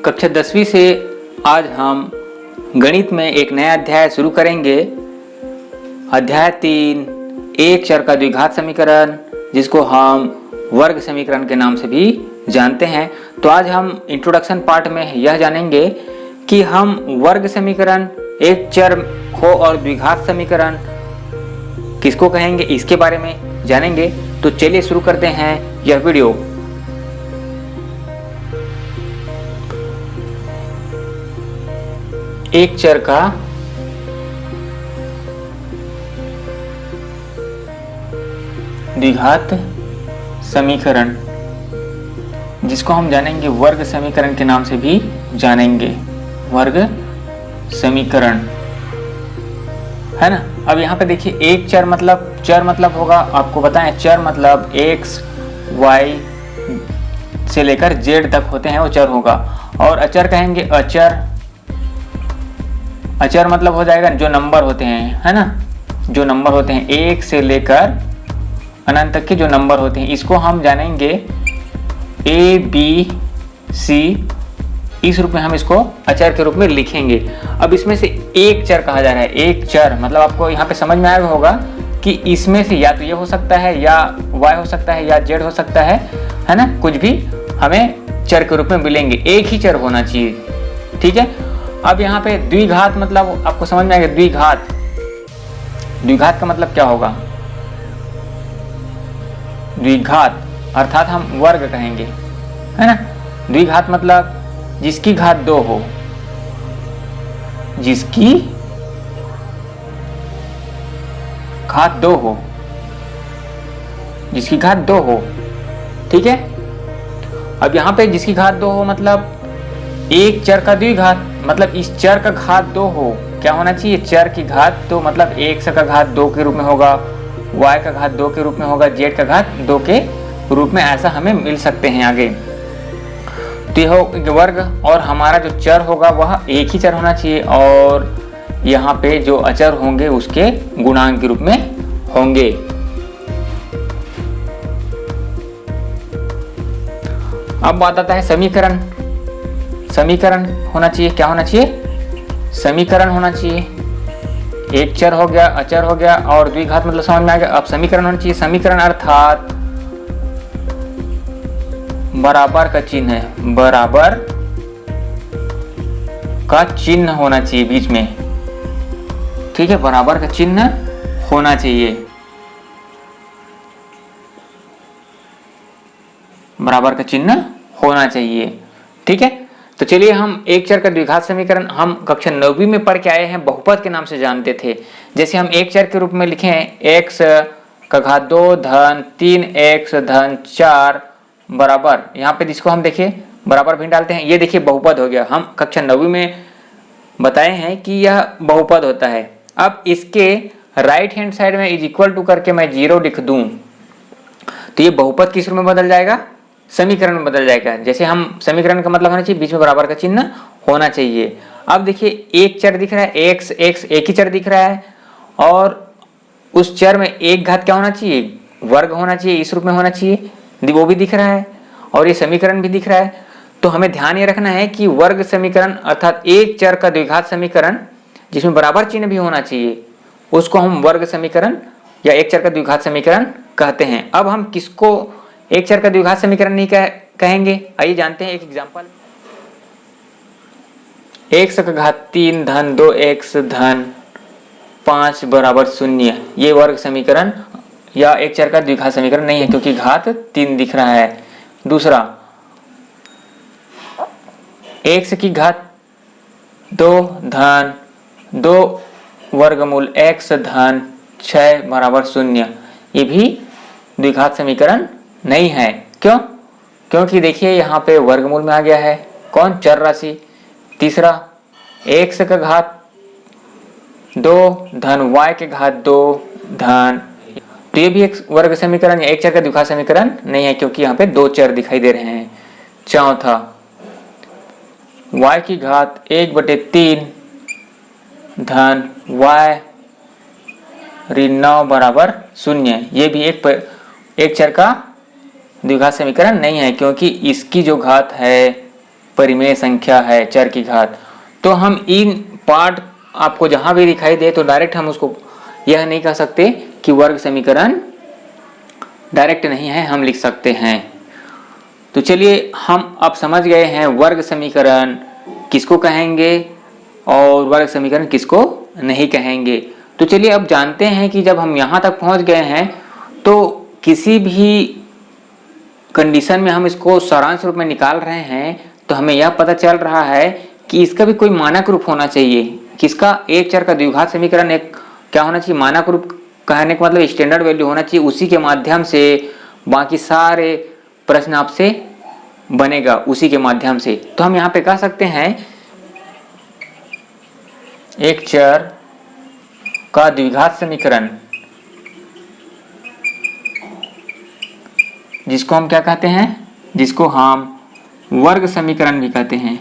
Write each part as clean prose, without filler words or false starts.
कक्षा 10वीं से आज हम गणित में एक नया अध्याय शुरू करेंगे। अध्याय 3, एक चर का द्विघात समीकरण, जिसको हम वर्ग समीकरण के नाम से भी जानते हैं। तो आज हम इंट्रोडक्शन पार्ट में यह जानेंगे कि हम वर्ग समीकरण, एक चर हो और द्विघात समीकरण किसको कहेंगे, इसके बारे में जानेंगे। तो चलिए शुरू करते हैं यह वीडियो। एक चर का द्विघात समीकरण, जिसको हम जानेंगे वर्ग समीकरण के नाम से भी जानेंगे, वर्ग समीकरण, है ना। अब यहाँ पे देखिए, एक चर मतलब होगा, आपको बताएं, चर मतलब x, y से लेकर z तक होते हैं, वो चर होगा। और अचर कहेंगे अचर मतलब हो जाएगा जो नंबर होते हैं, है ना, जो नंबर होते हैं एक से लेकर अनंत तक के जो नंबर होते हैं, इसको हम जानेंगे a, b, c। इस रूप में हम इसको अचर के रूप में लिखेंगे। अब इसमें से एक चर कहा जा रहा है। एक चर मतलब आपको यहाँ पे समझ में आया होगा कि इसमें से या तो ये हो सकता है, या y हो सकता है, या z हो सकता है ना। कुछ भी हमें चर के रूप में मिलेंगे, एक ही चर होना चाहिए, ठीक है। अब यहाँ पे द्विघात मतलब आपको समझ में आएगा। द्विघात का मतलब क्या होगा? द्विघात अर्थात हम वर्ग कहेंगे, है ना। द्विघात मतलब जिसकी घात 2 हो, जिसकी घात 2 हो, जिसकी घात 2 हो, ठीक है। अब यहाँ पे जिसकी घात 2 हो मतलब एक चर का द्विघात, मतलब इस चर का घात 2 हो, क्या होना चाहिए? चर की घात 2 मतलब x का घात 2 के रूप में होगा, y का घात 2 के रूप में होगा, z का घात 2 के रूप में, ऐसा हमें मिल सकते हैं आगे। तो यह वर्ग, और हमारा जो चर होगा वह एक ही चर होना चाहिए, और यहाँ पे जो अचर होंगे उसके गुणांक के रूप में होंगे। अब बात आता है समीकरण। समीकरण होना चाहिए, क्या होना चाहिए? समीकरण होना चाहिए। एक चर हो गया, अचर हो गया, और द्विघात मतलब समझ में आ गया। अब समीकरण होना चाहिए। समीकरण अर्थात बराबर का चिन्ह है, बराबर का चिन्ह होना चाहिए बीच में, ठीक है। बराबर का चिन्ह होना चाहिए, बराबर का चिन्ह होना चाहिए, ठीक है। तो चलिए, हम एक चर का द्विघात समीकरण हम कक्षा 9वीं में पढ़ के आए हैं, बहुपद के नाम से जानते थे। जैसे हम एक चर के रूप में लिखे हैं x का घात 2 धन 3x धन 4 बराबर, यहाँ पे जिसको हम देखिए बराबर भी डालते हैं, ये देखिए बहुपद हो गया। हम कक्षा 9वीं में बताए हैं कि यह बहुपद होता है। अब इसके राइट हैंड साइड में इज इक्वल टू करके मैं 0 लिख दूं, तो ये बहुपद किस रूप में बदल जाएगा? समीकरण में बदल जाएगा। जैसे हम समीकरण का मतलब होना चाहिए बीच में बराबर का चिन्ह होना चाहिए। अब देखिए, एक चर दिख रहा है, x एक ही चर दिख रहा है, और उस चर में एक घात क्या होना चाहिए? वर्ग होना चाहिए, इस रूप में होना चाहिए, वो भी दिख रहा है, और ये समीकरण भी दिख रहा है। तो हमें ध्यान ये रखना है कि वर्ग समीकरण अर्थात एक चर का द्विघात समीकरण जिसमें बराबर चिन्ह भी होना चाहिए, उसको हम वर्ग समीकरण या एक चर का द्विघात समीकरण कहते हैं। अब हम किसको एक चर का द्विघात समीकरण नहीं कहेंगे, आइए जानते हैं एक एग्जांपल। x का घात 3 धन 2x धन 5 बराबर 0, ये वर्ग समीकरण या एक चर का द्विघात समीकरण नहीं है, क्योंकि घात 3 दिख रहा है। दूसरा, x की घात 2 धन 2 वर्गमूल x धन 6 बराबर 0, ये भी द्विघात समीकरण नहीं है। क्यों? क्योंकि देखिए यहाँ पे वर्गमूल में आ गया है कौन? चर राशि। तीसरा, x का घात 2 धन y के घात 2 धन, तो ये भी एक वर्ग समीकरण या एक चर का द्विघात समीकरण नहीं है, क्योंकि यहाँ पे 2 चर दिखाई दे रहे हैं। चौथा, y की घात 1/3 धन y ऋण 9 बराबर 0, ये भी एक चर का द्विघात समीकरण नहीं है, क्योंकि इसकी जो घात है परिमेय संख्या है, चर की घात। तो हम इन पार्ट आपको जहां भी दिखाई दे तो डायरेक्ट हम उसको यह नहीं कह सकते कि वर्ग समीकरण डायरेक्ट नहीं है, हम लिख सकते हैं। तो चलिए हम अब समझ गए हैं वर्ग समीकरण किसको कहेंगे और वर्ग समीकरण किसको नहीं कहेंगे। तो चलिए अब जानते हैं कि जब हम यहाँ तक पहुँच गए हैं तो किसी भी कंडीशन में हम इसको सारांश रूप में निकाल रहे हैं तो हमें यह पता चल रहा है कि इसका भी कोई मानक रूप होना चाहिए। किसका? एक चर का द्विघात समीकरण एक क्या होना चाहिए? मानक रूप कहने का मतलब स्टैंडर्ड वैल्यू होना चाहिए। उसी के माध्यम से बाकी सारे प्रश्न आपसे बनेगा, उसी के माध्यम से। तो हम यहाँ पे कह सकते हैं एक चर का द्विघात समीकरण, जिसको हम क्या कहते हैं? जिसको हम वर्ग समीकरण भी कहते हैं,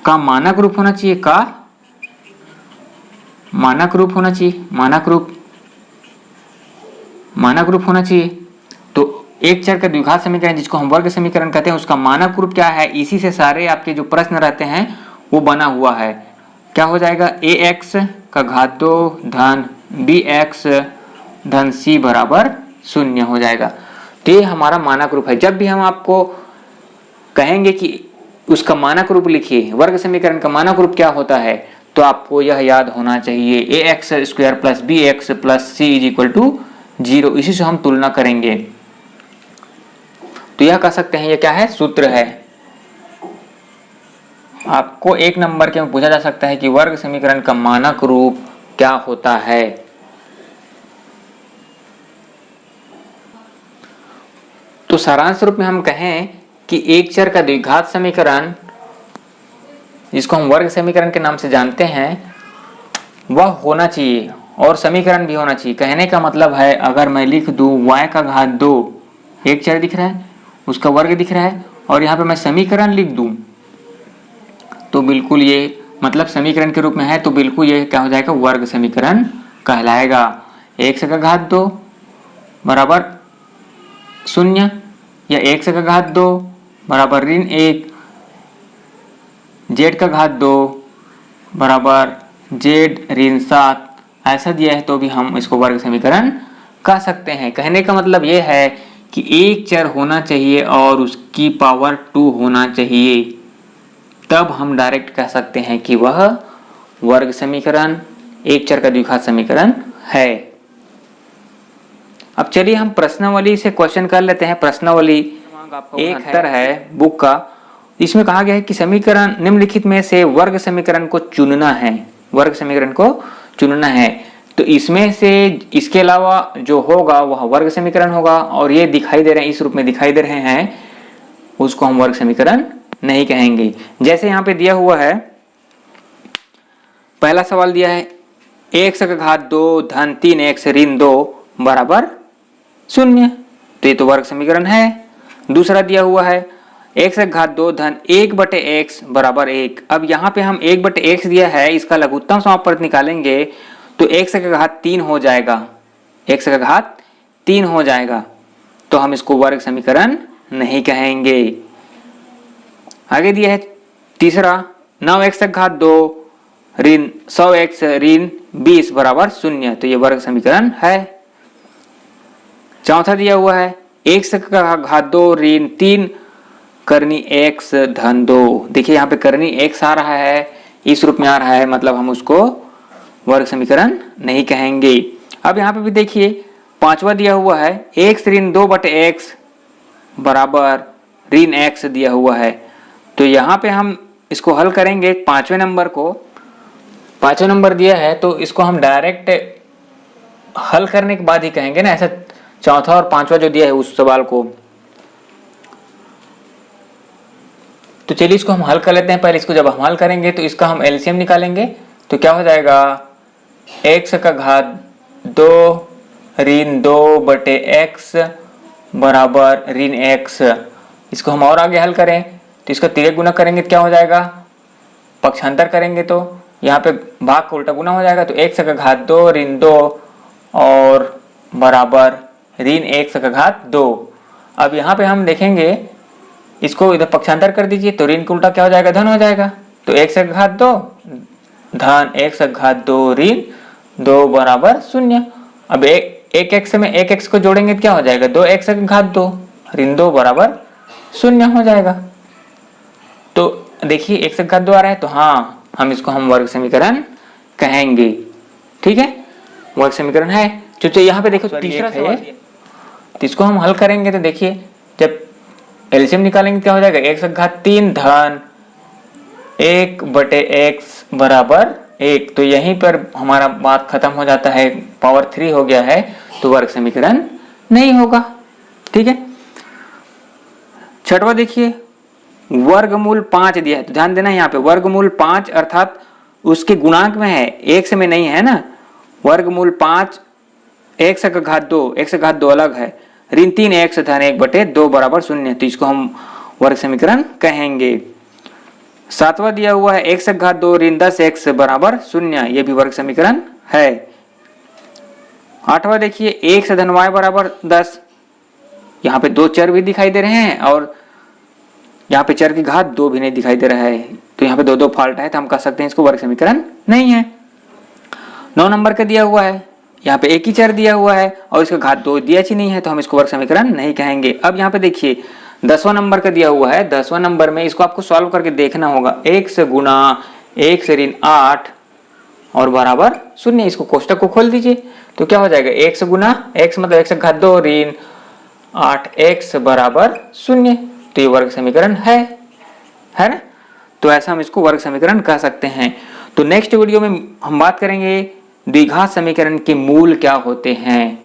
का मानक रूप होना चाहिए। का मानक रूप होना चाहिए, मानक रूप होना चाहिए। तो एक चर का द्विघात समीकरण जिसको हम वर्ग समीकरण कहते हैं, उसका मानक रूप क्या है? इसी से सारे आपके जो प्रश्न रहते हैं वो बना हुआ है। क्या हो जाएगा? ax का घात 2 धन bx धन c बराबर 0 हो जाएगा। तो ये हमारा मानक रूप है। जब भी हम आपको कहेंगे कि उसका मानक रूप लिखिए, वर्ग समीकरण का मानक रूप क्या होता है, तो आपको यह याद होना चाहिए ax square plus bx plus c is equal to 0। इसी से हम तुलना करेंगे। तो यह कह सकते हैं ये क्या है? सूत्र है। आपको एक नंबर के में पूछा जा सकता है कि वर्ग समीकरण का मानक रूप क्या होता है। तो सारांश रूप में हम कहें कि एक चर का द्विघात समीकरण, जिसको हम वर्ग समीकरण के नाम से जानते हैं, वह होना चाहिए और समीकरण भी होना चाहिए। कहने का मतलब है अगर मैं लिख दूं y का घात 2, एक चर दिख रहा है, उसका वर्ग दिख रहा है, और यहाँ पे मैं समीकरण लिख दूं तो बिल्कुल ये मतलब समीकरण के रूप में है, तो बिल्कुल ये क्या हो जाएगा? वर्ग समीकरण कहलाएगा। x का घात 2 बराबर 0 या x का घात 2 बराबर ऋण 1, z का घात 2 बराबर z ऋण 7, ऐसा दिया है तो भी हम इसको वर्ग समीकरण कह सकते हैं। कहने का मतलब ये है कि एक चर होना चाहिए और उसकी पावर 2 होना चाहिए, तब हम डायरेक्ट कह सकते हैं कि वह वर्ग समीकरण, एक चर का द्विघात समीकरण है। अब चलिए हम प्रश्नावली से क्वेश्चन कर लेते हैं। प्रश्नावली एक उत्तर है बुक का। इसमें कहा गया है कि समीकरण निम्नलिखित में से वर्ग समीकरण को चुनना है, वर्ग समीकरण को चुनना है। तो इसमें से इसके अलावा जो होगा वह वर्ग समीकरण होगा, और ये दिखाई दे रहे हैं, इस रूप में दिखाई दे रहे हैं, उसको हम वर्ग समीकरण नहीं कहेंगे। जैसे यहाँ पे दिया हुआ है, पहला सवाल दिया है x का घात 2 धन 3x ऋण 2 बराबर 0, तो ये तो वर्ग समीकरण है। दूसरा दिया हुआ है x का घात 2 धन 1/x बराबर 1। अब यहाँ पे हम 1/x दिया है, इसका लघुत्तम समापवर्त निकालेंगे तो x का घात 3 हो जाएगा, x का घात 3 हो जाएगा, तो हम इसको वर्ग समीकरण नहीं कहेंगे। आगे दिया है तीसरा 9x का घात 2 ऋण 100x ऋण 20 बराबर 0, तो ये वर्ग समीकरण है। चौथा दिया हुआ है x का घात 2 ऋण 3 करनी x धन 2। देखिए यहाँ पे करनी x आ रहा है, इस रूप में आ रहा है, मतलब हम उसको वर्ग समीकरण नहीं कहेंगे। अब यहाँ पे भी देखिए पांचवा दिया हुआ है x ऋण 2/x बराबर ऋण x दिया हुआ है। तो यहाँ पे हम इसको हल करेंगे। पांचवें नंबर को, पांचवें नंबर दिया है तो इसको हम डायरेक्ट हल करने के बाद ही कहेंगे ना, ऐसा चौथा और पांचवा जो दिया है उस सवाल को। तो चलिए इसको हम हल कर लेते हैं। पहले इसको जब हम हल करेंगे तो इसका हम एलसीएम निकालेंगे, तो क्या हो जाएगा? x का घात 2 ऋण 2/x बराबर ऋण x। इसको हम और आगे हल करें तो इसका तिर्यक गुना करेंगे तो क्या हो जाएगा? पक्षांतर करेंगे तो यहाँ पे भाग का उल्टा गुना हो जाएगा, तो x का घात 2 ऋण 2 और बराबर ऋण x का घात 2। अब यहाँ पे हम देखेंगे इसको इधर पक्षांतर कर दीजिए तो ऋण का उल्टा क्या हो जाएगा, धन हो जाएगा। तो x का घात 2 धन x का घात 2 ऋण 2 बराबर 0। अब एक x में एक x को जोड़ेंगे तो क्या हो जाएगा, 2x का घात 2 ऋण 2 बराबर 0 हो जाएगा। तो देखिए x का घात 2 आ रहा है, तो हाँ हम इसको वर्ग समीकरण कहेंगे। ठीक है, वर्ग समीकरण है। चूंकि यहाँ पे देखो तीसरा सवाल है, तो इसको हम हल करेंगे तो देखिए जब एलसीएम निकालेंगे क्या हो जाएगा, x का घात 3 धन 1/x बराबर 1। तो यहीं पर हमारा बात खत्म हो जाता है, पावर 3 हो गया है, तो वर्ग समीकरण नहीं होगा। ठीक है, छठवां देखिए वर्गमूल 5 दिया है, तो ध्यान देना यहाँ पे वर्गमूल 5 अर्थात उसके गुणांक में है, x में नहीं है ना। वर्गमूल 5 x का घात 2, x का घात 2 अलग है, ऋण 3x धन 1/2 बराबर 0। तो इसको हम वर्ग समीकरण कहेंगे। सातवां दिया हुआ है x का घात 2 ऋण 10x बराबर 0, यह भी वर्ग समीकरण है। आठवां देखिए x धन y बराबर 10, यहाँ पे 2 चर भी दिखाई दे रहे हैं और यहाँ पे चर की घात 2 भी नहीं दिखाई दे रहा है, तो यहाँ पे 2 फॉल्ट है, तो हम कह सकते हैं इसको वर्ग समीकरण नहीं है। 9 नंबर का दिया हुआ है, यहाँ पे एक ही चर दिया हुआ है और इसका घात 2 दिया ही नहीं है, तो हम इसको वर्ग समीकरण नहीं कहेंगे। अब यहाँ पे देखिए 10वां नंबर का दिया हुआ है, 10वां नंबर में इसको आपको सॉल्व करके देखना होगा, x गुना x ऋण 8 और बराबर 0। इसको कोष्टक को खोल दीजिए तो क्या हो जाएगा, x गुना x मतलब x का घात 2 ऋण 8x बराबर 0। तो ये वर्ग समीकरण है ना। तो ऐसा हम इसको वर्ग समीकरण कह सकते हैं। तो नेक्स्ट वीडियो में हम बात करेंगे द्विघात समीकरण के मूल क्या होते हैं।